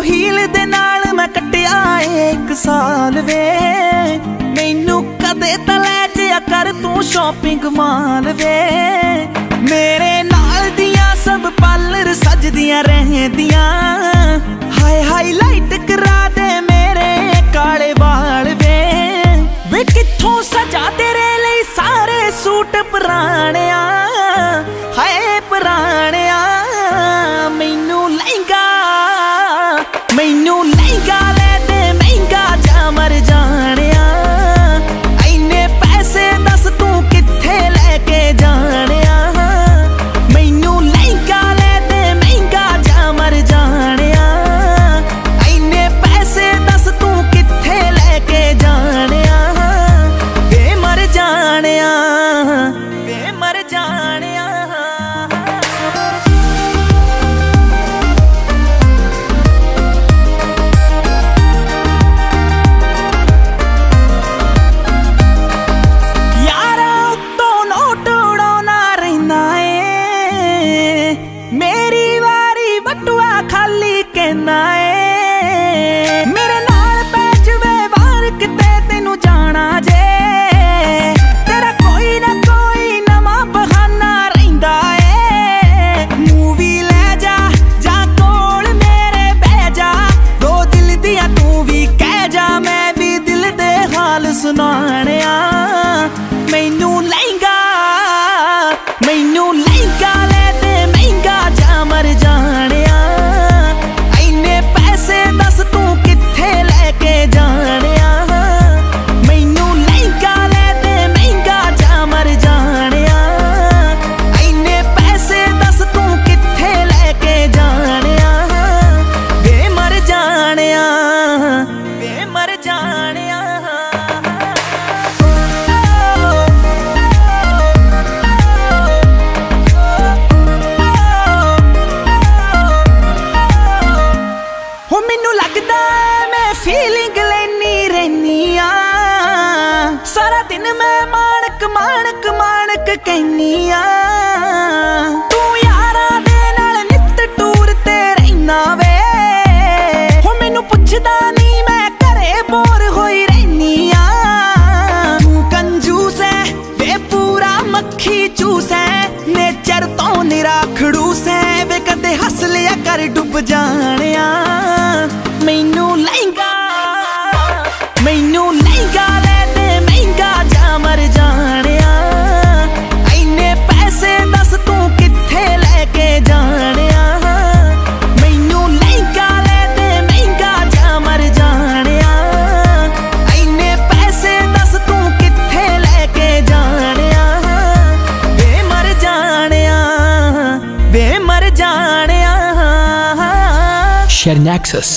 Heal दे नाल मैं कट्टिया 1 साल वे। मैनू कदे तां लै जिया कर तू शॉपिंग माल वे। मेरे नाल दियां सब पार्लर सजदियां रहंदियां। हाय हाईलाइट करा दे मेरे काले वाल वे। वे कित्थों सजा तेरे लई सारे सूट पुराणिया। हाय पुराणिया मैनू लहंगा ले दे महंगा जा मर जाणिया। इन्ने पैसे दस तू कित्थे लैके जाणिया। मैनू लहंगा ले दे महंगा जा मर जाणिया। इन्ने पैसे दस तू कित्थे लैके जाणिया। वे मर जाणिया वे मर जाणिया। मेरे नाल पै जवे वार किते तेनू जाना जे। तेरा कोई ना कोई नवा बहाना रहिंदा ए। मूवी ले जा कोल मेरे बह जा। दो दिल दियां तू भी कह जा मैं भी दिल दे हाल सुनाणिया। मैनू लहंगा ले दे महंगा जा मर जाणिया। दस तू कित्थे लैके जाणिया। मैनू लहंगा ले दे महंगा जा मर जाणिया। इन्ने पैसे दस तू कित्थे लैके जाणिया। वे मर जाणिया वे मर जाणिया। मैनू लगदा मैं फीलिंग लेनी रहनी आ। सारा दिन मैं माणक कहनी आ। तू यारा दे नाल नित टूर ते रहना वे। हो मैनू पुछदा नहीं मैं घरे बोर होई रहनी आ। तू कंजूस है वे पूरा मक्खी चूस है। नेचर तो निरा खड़ूस है वे कदे हस लिया कर डुब जाणिया। मैनू लहंगा ले दे महंगा जा मर जाणिया। इन्ने पैसे दस तू कित्थे लैके जाणिया। मैनू लहंगा ले दे महंगा जा मर जाणिया। इन्ने पैसे दस तू कित्थे लैके जाणिया। वे मर जाणिया वे मर जाणिया। Share Nexus.